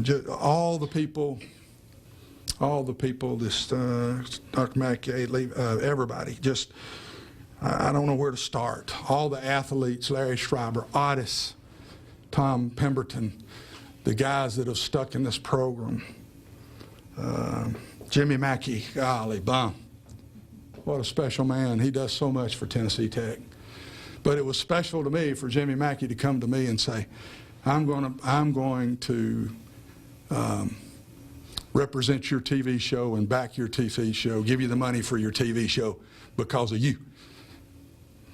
Just all the people, this Dr. Mackey, everybody, just, I don't know where to start. All the athletes, Larry Schreiber, Otis, Tom Pemberton, the guys that have stuck in this program, Jimmy Mackey, golly, bum. What a special man. He does so much for Tennessee Tech. But it was special to me for Jimmy Mackey to come to me and say, I'm going to represent your TV show and back your TV show, give you the money for your TV show because of you.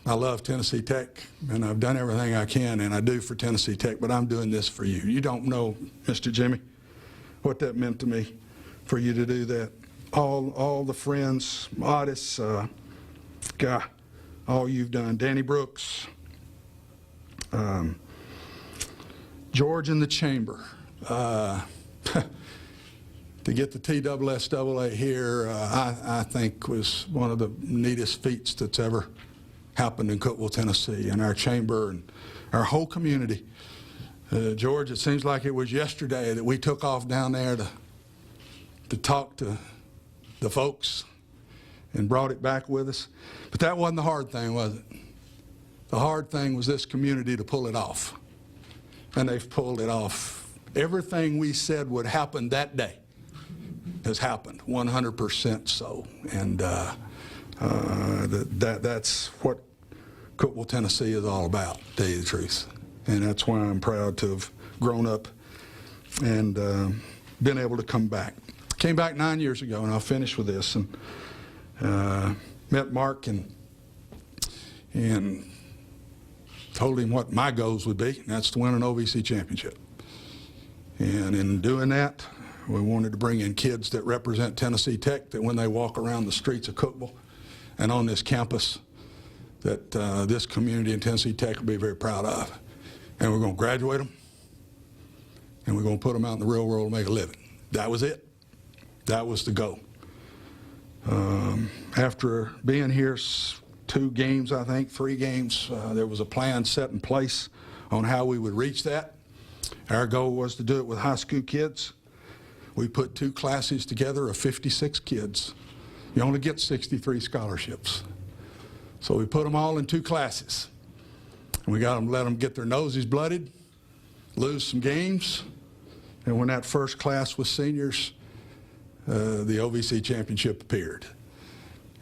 I love Tennessee Tech, and I've done everything I can, and I do for Tennessee Tech, but I'm doing this for you. You don't know, Mr. Jimmy, what that meant to me for you to do that. All the friends, Otis, God, all you've done, Danny Brooks, George in the chamber. To get the TSSAA here, I think was one of the neatest feats that's ever happened in Cookeville, Tennessee, and our chamber and our whole community. George, it seems like it was yesterday that we took off down there to talk to the folks and brought it back with us. But that wasn't the hard thing, was it? The hard thing was this community to pull it off. And they've pulled it off. Everything we said would happen that day has happened, 100% so. And that's what Cookeville, Tennessee is all about, to tell you the truth. And that's why I'm proud to have grown up and been able to come back. Came back 9 years ago, and I'll finish with this. And met Mark and told him what my goals would be, and that's to win an OVC championship. And in doing that, we wanted to bring in kids that represent Tennessee Tech, that when they walk around the streets of Cookeville and on this campus, that this community in Tennessee Tech will be very proud of. And we're going to graduate them, and we're going to put them out in the real world and make a living. That was it. That was the goal. After being here 2 games, I think, 3 games, there was a plan set in place on how we would reach that. Our goal was to do it with high school kids. We put 2 classes together of 56 kids. You only get 63 scholarships. So we put them all in 2 classes. And we got them, let them get their noses blooded, lose some games. And when that first class was seniors, the OVC championship appeared.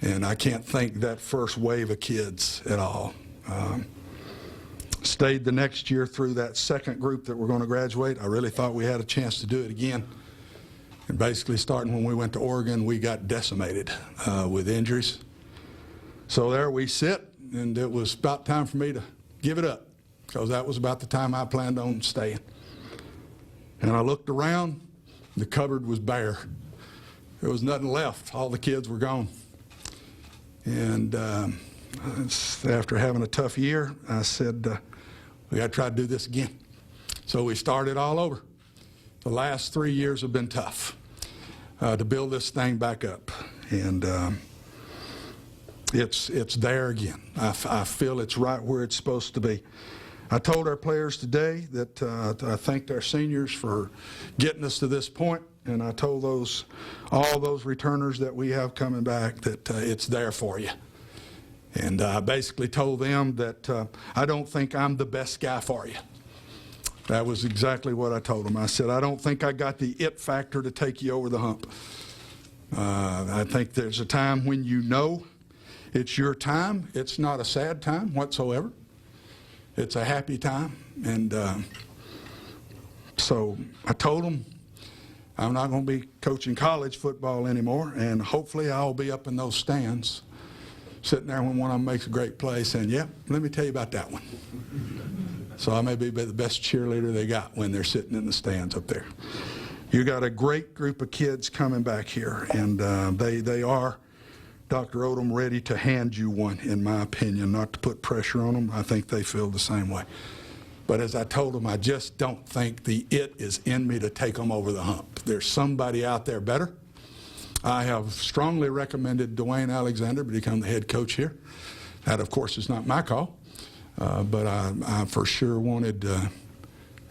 And I can't thank that first wave of kids at all. Stayed the next year through that second group that we're going to graduate. I really thought we had a chance to do it again. And basically, starting when we went to Oregon, we got decimated with injuries. So there we sit, and it was about time for me to give it up, because that was about the time I planned on staying. And I looked around, the cupboard was bare. There was nothing left. All the kids were gone. And after having a tough year, I said, we got to try to do this again. So we started all over. The last 3 years have been tough to build this thing back up. And it's there again. I feel it's right where it's supposed to be. I told our players today that I thanked our seniors for getting us to this point. And I told all those returners that we have coming back that it's there for you. And I basically told them that I don't think I'm the best guy for you. That was exactly what I told them. I said, I don't think I got the it factor to take you over the hump. I think there's a time when you know it's your time. It's not a sad time whatsoever. It's a happy time. And so I told them, I'm not going to be coaching college football anymore, and hopefully I'll be up in those stands, sitting there when one of them makes a great play saying, yep, let me tell you about that one. So I may be the best cheerleader they got when they're sitting in the stands up there. You got a great group of kids coming back here, and they are, Dr. Odom, ready to hand you one, in my opinion, not to put pressure on them. I think they feel the same way. But as I told them, I just don't think the it is in me to take them over the hump. There's somebody out there better. I have strongly recommended Dwayne Alexander to become the head coach here. That, of course, is not my call. But I for sure wanted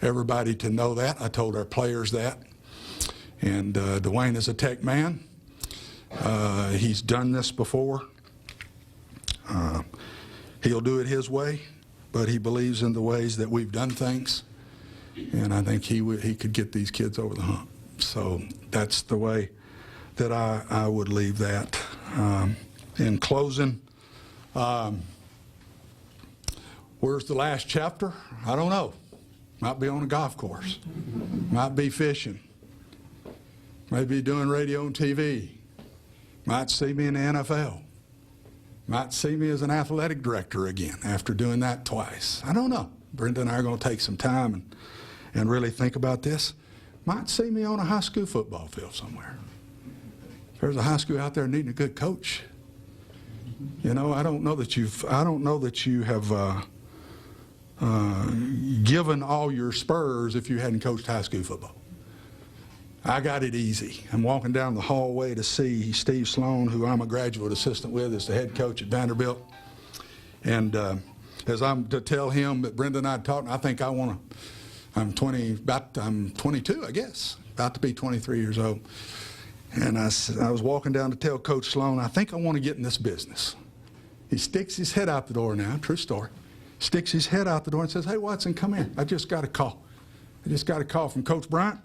everybody to know that. I told our players that. And Dwayne is a tech man. He's done this before. He'll do it his way, but he believes in the ways that we've done things. And I think he could get these kids over the hump. So that's the way that I would leave that. In closing, where's the last chapter? I don't know. Might be on a golf course. Might be fishing. Maybe doing radio and TV. Might see me in the NFL. Might see me as an athletic director again after doing that twice. I don't know. Brenda and I are going to take some time and really think about this. Might see me on a high school football field somewhere. If there's a high school out there needing a good coach, you know, I don't know that you have given all your spurs if you hadn't coached high school football. I got it easy. I'm walking down the hallway to see Steve Sloan, who I'm a graduate assistant with, as the head coach at Vanderbilt. And as I'm to tell him that Brenda and I talked, I think I want to. I'm 22, I guess, about to be 23 years old. And I was walking down to tell Coach Sloan, I think I want to get in this business. He sticks his head out the door now, true story. Sticks his head out the door and says, "Hey, Watson, come in. I just got a call. I just got a call from Coach Bryant.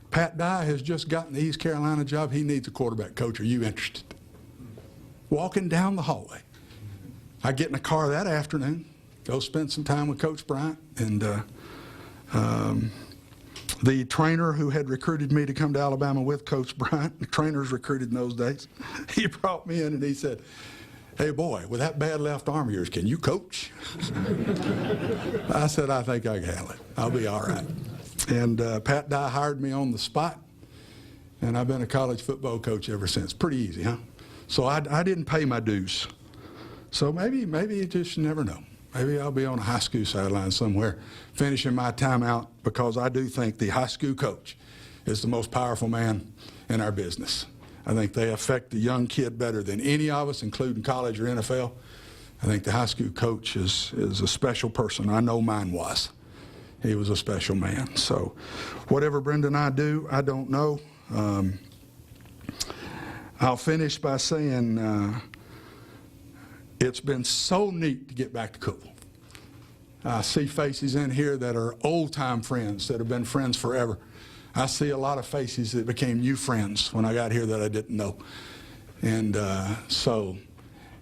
Pat Dye has just gotten the East Carolina job. He needs a quarterback coach. Are you interested?" Walking down the hallway. I get in a car that afternoon, go spend some time with Coach Bryant, and the trainer who had recruited me to come to Alabama with Coach Bryant, the trainers recruited in those days, he brought me in and he said, "Hey, boy, with that bad left arm of yours, can you coach?" I said, "I think I can handle it. I'll be all right." And Pat Dye hired me on the spot, and I've been a college football coach ever since. Pretty easy, huh? So I didn't pay my dues. So maybe you just never know. Maybe I'll be on a high school sideline somewhere finishing my time out, because I do think the high school coach is the most powerful man in our business. I think they affect the young kid better than any of us, including college or NFL. I think the high school coach is a special person. I know mine was. He was a special man. So whatever Brenda and I do, I don't know. I'll finish by saying it's been so neat to get back to Cookeville. I see faces in here that are old-time friends that have been friends forever. I see a lot of faces that became new friends when I got here that I didn't know. And so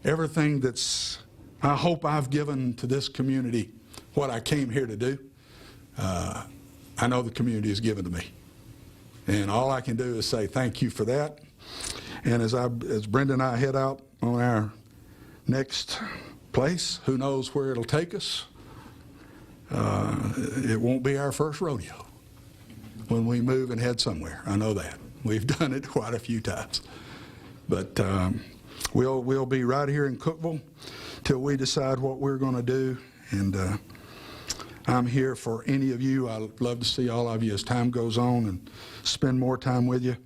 everything I hope I've given to this community, what I came here to do, I know the community has given to me. And all I can do is say thank you for that. And as Brenda and I head out on our next place, who knows where it'll take us. It won't be our first rodeo when we move and head somewhere. I know that. We've done it quite a few times. But we'll be right here in Cookeville till we decide what we're going to do. And I'm here for any of you. I'd love to see all of you as time goes on and spend more time with you.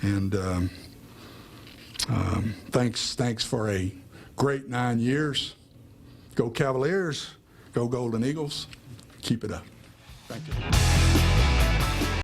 And thanks for a great 9 years. Go Cavaliers. Go Golden Eagles. Keep it up. Thank you.